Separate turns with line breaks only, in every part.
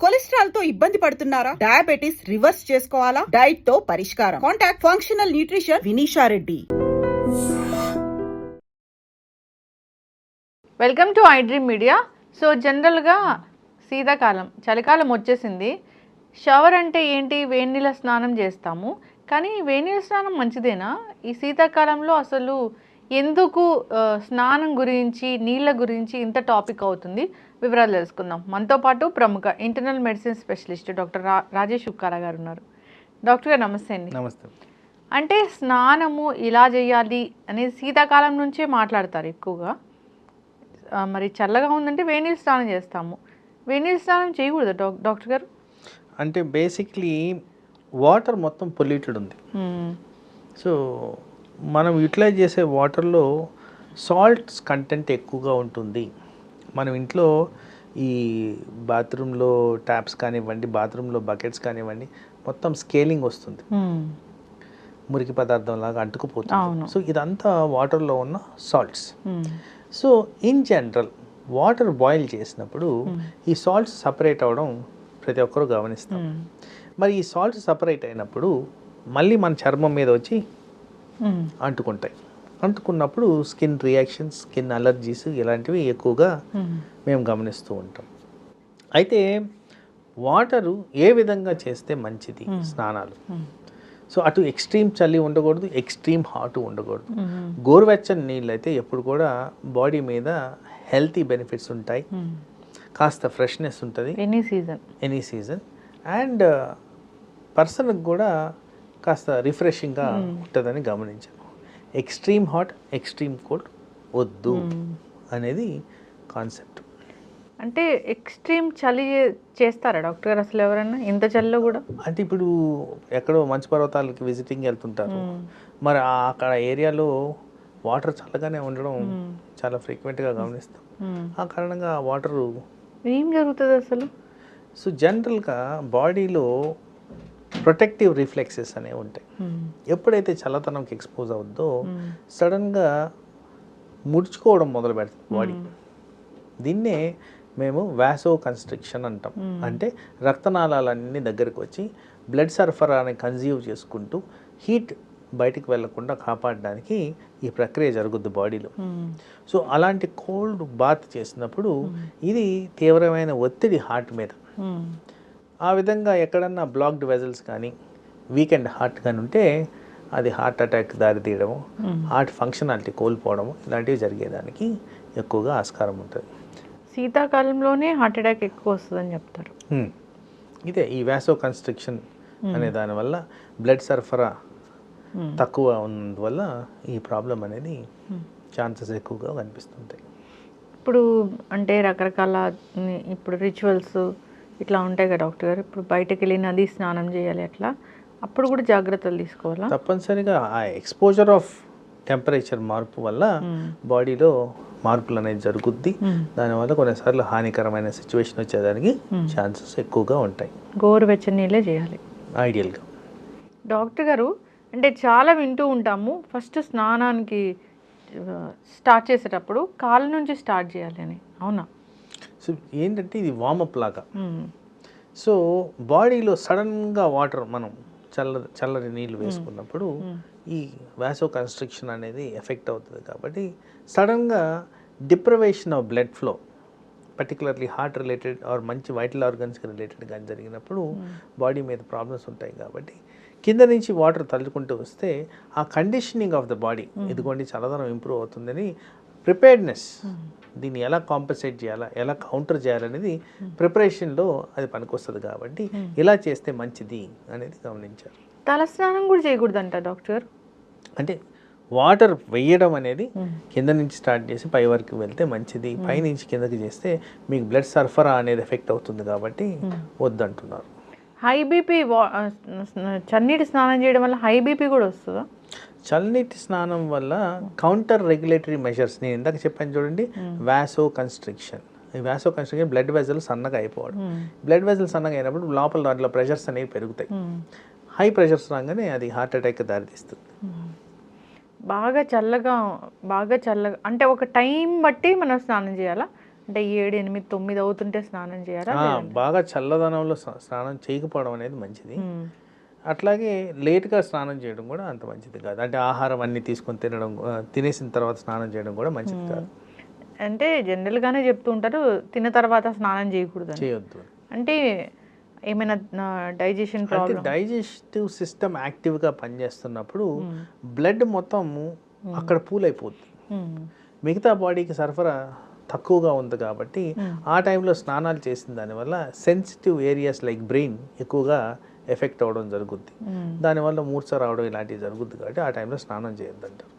Cholesterol తో ఇబ్బంది పడుతున్నారా? డయాబెటిస్ రివర్స్ చేసుకోవాలా? డైట్ తో పరిష్కారం. Contact functional nutrition Vineesha Reddy.
Welcome to I dream media. So జనరల్గా శీతాకాలం, చలికాలం వచ్చేసింది. షవర్ అంటే ఏంటి? వేడినీళ్ళ స్నానం చేస్తాము. కానీ వేడినీళ్ళ స్నానం మంచిదేనా? ఈ శీతాకాలంలో అసలు ఎందుకు స్నానం గురించి, నీళ్ళ గురించి ఇంత టాపిక్ అవుతుంది? వివరాలు తెలుసుకుందాం. మనతో పాటు ప్రముఖ internal medicine specialist doctor Rajesh Ukkara గారు ఉన్నారు. డాక్టర్ గారు నమస్తే అండి.
నమస్తే.
అంటే స్నానము ఇలా చేయాలి అనేది శీతాకాలం నుంచే మాట్లాడతారు ఎక్కువగా. మరి చల్లగా ఉందంటే వేడినీళ్ళు స్నానం చేస్తాము. వేడినీళ్ళు స్నానం చేయకూడదు డాక్టర్ గారు?
అంటే బేసిక్లీ వాటర్ మొత్తం పొల్యూటెడ్ ఉంది. సో మనం యూటిలైజ్ చేసే వాటర్లో సాల్ట్స్ కంటెంట్ ఎక్కువగా ఉంటుంది. మనం ఇంట్లో ఈ బాత్రూంలో ట్యాప్స్ కానివ్వండి, బాత్రూంలో బకెట్స్ కానివ్వండి, మొత్తం స్కేలింగ్ వస్తుంది, మురికి పదార్థం లాగా అంటుకుపోతుంది. సో ఇదంతా వాటర్లో ఉన్న salts. So in general water boil చేసినప్పుడు ఈ సాల్ట్స్ సపరేట్ అవ్వడం ప్రతి ఒక్కరూ గమనిస్తాం. మరి ఈ సాల్ట్స్ సపరేట్ అయినప్పుడు మళ్ళీ మన చర్మం మీద వచ్చి అంటుకుంటాయి. అంటుకున్నప్పుడు స్కిన్ రియాక్షన్స్, స్కిన్ అలర్జీస్ ఇలాంటివి ఎక్కువగా మేము గమనిస్తూ ఉంటాం. అయితే వాటరు ఏ విధంగా చేస్తే మంచిది స్నానాలు? సో అటు ఎక్స్ట్రీమ్ చలి ఉండకూడదు, ఎక్స్ట్రీమ్ హాట్ ఉండకూడదు. గోరువెచ్చని నీళ్ళు అయితే ఎప్పుడు కూడా బాడీ మీద హెల్తీ బెనిఫిట్స్ ఉంటాయి, కాస్త ఫ్రెష్నెస్ ఉంటుంది ఎనీ సీజన్, అండ్ పర్సన్కి కూడా కాస్త రిఫ్రెషింగ్గా ఉంటుందని గమనించాను. ఎక్స్ట్రీమ్ హాట్, ఎక్స్ట్రీమ్ కోల్డ్ వద్దు అనేది కాన్సెప్ట్.
అంటే ఎక్స్ట్రీమ్ చలి చేస్తారా డాక్టర్ గారు అసలు ఎవరైనా ఇంత చలిలో కూడా?
అంటే ఇప్పుడు ఎక్కడో మంచు పర్వతాలకి విజిటింగ్ వెళ్తుంటారు, మరి అక్కడ ఏరియాలో వాటర్ చల్లగానే ఉండడం చాలా ఫ్రీక్వెంట్గా గమనిస్తాం. ఆ కారణంగా వాటరు
ఏం జరుగుతుంది అసలు?
సో జనరల్గా బాడీలో ప్రొటెక్టివ్ రిఫ్లెక్సెస్ అనేవి ఉంటాయి. ఎప్పుడైతే చల్లతనంకి ఎక్స్పోజ్ అవుద్దో సడన్గా ముడుచుకోవడం మొదలు పెడుతుంది బాడీ. దీన్నే మేము వాసో కన్స్ట్రిక్షన్ అంటాం. అంటే రక్తనాళాలన్నీ దగ్గరికి వచ్చి బ్లడ్ సరఫరాని కన్జ్యూమ్ చేసుకుంటూ హీట్ బయటికి వెళ్లకుండా కాపాడడానికి ఈ ప్రక్రియ జరుగుద్ది బాడీలో. సో అలాంటి కోల్డ్ బాత్ చేసినప్పుడు ఇది తీవ్రమైన ఒత్తిడి హార్ట్ మీద. ఆ విధంగా ఎక్కడన్నా బ్లాక్డ్ వెజల్స్ కానీ, వీకెండ్ హార్ట్ కానీ ఉంటే అది హార్ట్ అటాక్ దారితీయడము, హార్ట్ ఫంక్షనాలిటీ కోల్పోవడము ఇలాంటివి జరిగేదానికి ఎక్కువగా ఆస్కారం ఉంటుంది.
శీతాకాలంలోనే హార్ట్ అటాక్ ఎక్కువ వస్తుందని చెప్తారు.
ఇదే ఈ వాసో కన్స్ట్రిక్షన్ అనే దానివల్ల బ్లడ్ సరఫరా తక్కువ ఉన్నందువల్ల ఈ ప్రాబ్లం అనేది ఛాన్సెస్ ఎక్కువగా కనిపిస్తుంటాయి.
ఇప్పుడు అంటే రకరకాల ఇప్పుడు రిచువల్స్ ఇట్లా ఉంటాయి కదా డాక్టర్ గారు. ఇప్పుడు బయటకు వెళ్ళి నది స్నానం చేయాలి, అట్లా అప్పుడు కూడా జాగ్రత్తలు తీసుకోవాలా?
తప్పనిసరిగా ఆ ఎక్స్పోజర్ ఆఫ్ టెంపరేచర్ మార్పు వల్ల బాడీలో మార్పులు అనేది జరుగుద్ది. దానివల్ల కొన్నిసార్లు హానికరమైన సిచ్యువేషన్ వచ్చేదానికి ఛాన్సెస్ ఎక్కువగా ఉంటాయి.
గోరువెచ్చని నీళ్ళే చేయాలి
ఐడియల్గా.
డాక్టర్ గారు అంటే చాలా వింటూ ఉంటాము, ఫస్ట్ స్నానానికి స్టార్ట్ చేసేటప్పుడు కాళ్ళ నుంచి స్టార్ట్ చేయాలి అని, అవునా?
సో ఏంటంటే ఇది వార్మప్ లాగా. సో బాడీలో సడన్గా వాటర్ మనం చల్లని నీళ్ళు వేసుకున్నప్పుడు ఈ వాసో కన్స్ట్రిక్షన్ అనేది ఎఫెక్ట్ అవుతుంది. కాబట్టి సడన్గా deprivation of blood flow, particularly heart related are మంచి వైటల్ ఆర్గన్స్కి రిలేటెడ్ కానీ జరిగినప్పుడు బాడీ మీద ప్రాబ్లమ్స్ ఉంటాయి. కాబట్టి కింద నుంచి వాటర్ తల్లుకుంటూ వస్తే ఆ కండిషనింగ్ ఆఫ్ ద బాడీ, ఇదిగోండి చల్లదనం ఇంప్రూవ్ అవుతుందని ప్రిపేర్డ్నెస్, దీన్ని ఎలా కాంపెన్సేట్ చేయాలా, ఎలా కౌంటర్ చేయాలనేది ప్రిపరేషన్లో అది పనికొస్తుంది. కాబట్టి ఇలా చేస్తే మంచిది అనేది గమనించారు.
తలస్నానం కూడా చేయకూడదంట డాక్టర్?
అంటే వాటర్ వేయడం అనేది కింద నుంచి స్టార్ట్ చేసి పై వరకు వెళ్తే మంచిది. పై నుంచి కిందకి చేస్తే మీకు బ్లడ్ సరఫరా అనేది ఎఫెక్ట్ అవుతుంది కాబట్టి వద్దంటున్నారు.
హై బీపీ చన్నీటి స్నానం చేయడం వల్ల హై బీపీ కూడా వస్తుందా?
చల్లనీటి స్నానం వల్ల కౌంటర్ రెగ్యులేటరీ మెజర్స్ నేను ఇందాక చెప్పాను చూడండి, వాసో కన్స్ట్రిక్షన్. ఈ వాసో కన్స్ట్రిక్షన్ బ్లడ్ వెజల్ సన్నగా అయిపోవడం. బ్లడ్ వెజల్ సన్నగా అయినప్పుడు లోపల దాంట్లో ప్రెషర్స్ అనేవి పెరుగుతాయి. హై ప్రెషర్స్ రాగానే అది హార్ట్ అటాక్ దారితీస్తుంది.
బాగా చల్లగా అంటే ఒక టైం బట్టి మనం స్నానం చేయాలా? అంటే 7, 8, 9 అవుతుంటే స్నానం చేయాలా?
బాగా చల్లదనంలో స్నానం చేయకపోవడం అనేది మంచిది. అట్లాగే లేట్గా స్నానం చేయడం కూడా అంత మంచిది కాదు. అంటే ఆహారం అన్ని తీసుకొని తినేసిన తర్వాత స్నానం చేయడం కూడా మంచిది కాదు.
అంటే జనరల్గానే చెప్తూ ఉంటారు తిన్న తర్వాత స్నానం చేయకూడదు,
చేయొద్దు.
అంటే ఏమైనా డైజెషన్ ప్రాబ్లం?
డైజెస్టివ్ సిస్టమ్ యాక్టివ్గా పనిచేస్తున్నప్పుడు బ్లడ్ మొత్తం అక్కడ పూల్ అయిపోద్ది. మిగతా బాడీకి సరఫరా తక్కువగా ఉంది కాబట్టి ఆ టైంలో స్నానాలు చేసిన దానివల్ల సెన్సిటివ్ ఏరియాస్ లైక్ బ్రెయిన్ ఎక్కువగా ఎఫెక్ట్ అవ్వడం జరుగుద్ది. దానివల్ల మూర్ఛ రావడం ఇలాంటివి జరుగుద్ది కాబట్టి ఆ టైంలో స్నానం చేయొద్దంటారు.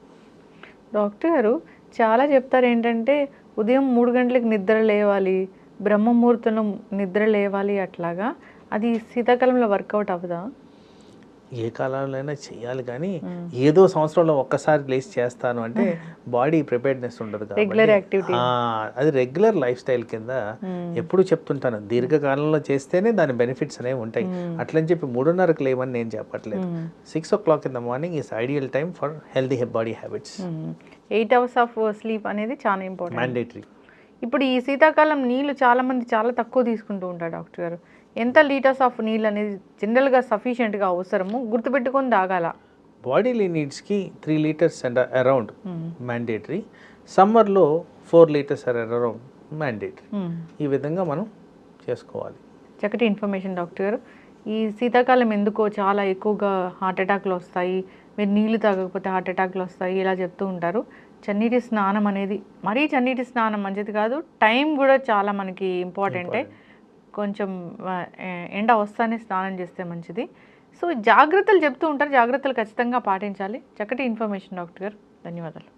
డాక్టర్ గారు చాలా చెప్తారు ఏంటంటే ఉదయం 3 గంటలకు నిద్ర లేవాలి, బ్రహ్మ ముహూర్తంలో నిద్ర లేవాలి, అట్లాగా అది శీతాకాలంలో వర్కౌట్ అవ్వదా?
ఏ కాలంలో అయినా చేయాలి, కానీ ఏదో సంవత్సరంలో ఒక్కసారి లేచి చేస్తాను అంటే బాడీ ప్రిపేర్డ్నెస్ ఉండదు
రెగ్యులర్
కాబట్టి
యాక్టివిటీ.
అది రెగ్యులర్ లైఫ్ స్టైల్ కింద ఎప్పుడు చెప్తుంటాను. దీర్ఘకాలంలో చేస్తేనే దాని బెనిఫిట్స్ అనేవి ఉంటాయి. అట్లని చెప్పి 3:30కి లేవని నేను చెప్పట్లేదు. 6 o'clock in the morning is ideal time for healthy body habits.
8 hours of sleep అనేది చాలా ఇంపార్టెంట్,
మ్యాండేటరీ.
ఇప్పుడు ఈ శీతాకాలం నీళ్ళు చాలామంది చాలా తక్కువ తీసుకుంటూ ఉంటారు డాక్టర్ గారు. ఎంత లీటర్స్ ఆఫ్ నీళ్ళు అనేది జనరల్గా సఫిషియెంట్గా అవసరము, గుర్తుపెట్టుకొని తాగాల?
బాడీలీ నీడ్స్కి 3 liters అండ్ అరౌండ్ మ్యాండేటరీ. సమ్మర్లో 4 liters అరౌండ్ మ్యాండేటరీ. ఈ విధంగా మనం చేసుకోవాలి.
చక్కటి ఇన్ఫర్మేషన్ డాక్టర్ గారు. ఈ శీతాకాలం ఎందుకో చాలా ఎక్కువగా హార్ట్ అటాక్లు వస్తాయి, మీరు నీళ్లు తాగకపోతే హార్ట్ అటాక్లు వస్తాయి, ఇలా చెప్తూ ఉంటారు. చన్నీటి స్నానం అనేది, మరీ చన్నీటి స్నానం మంచిది కాదు, టైం కూడా చాలా మనకి ఇంపార్టెంటే. కొంచెం ఎండ వస్తానే స్నానం చేస్తే మంచిది. సో జాగ్రత్తలు చెప్తూ ఉంటారు, జాగ్రత్తలు ఖచ్చితంగా పాటించాలి. చక్కటి ఇన్ఫర్మేషన్ డాక్టర్ గారు, ధన్యవాదాలు.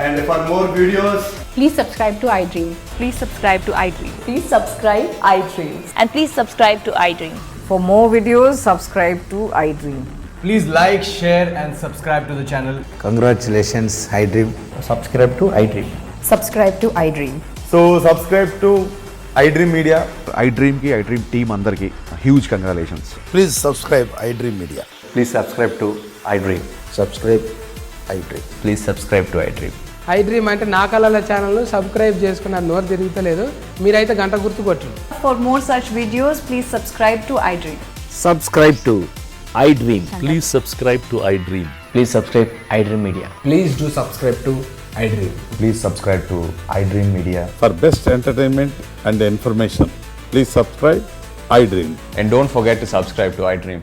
And for more videos,
Please subscribe to iDream.
Please subscribe to iDream.
Please subscribe iDream.
And please subscribe to iDream.
For more videos, subscribe to iDream.
please like, share and subscribe to the channel.
Congratulations, iDream.
Subscribe to iDream.
Subscribe to iDream.
So subscribe to iDream Media.
iDream ki iDream team andarki huge congratulations.
Please subscribe iDream Media.
Please subscribe to iDream.
Subscribe iDream.
Please subscribe to iDream.
iDream అంటే నా కళల channel subscribe చేసుకున్నారు, నోరు తిరుగుతలేదు, మీరైతే గంట గుర్తు కొట్టండి.
For more such videos, please subscribe to iDream.
Subscribe to iDream.
Please subscribe to iDream. Please subscribe iDream Media.
Please do subscribe to iDream.
Please subscribe to iDream Media.
For best entertainment and information, please subscribe iDream.
And don't forget to subscribe to iDream.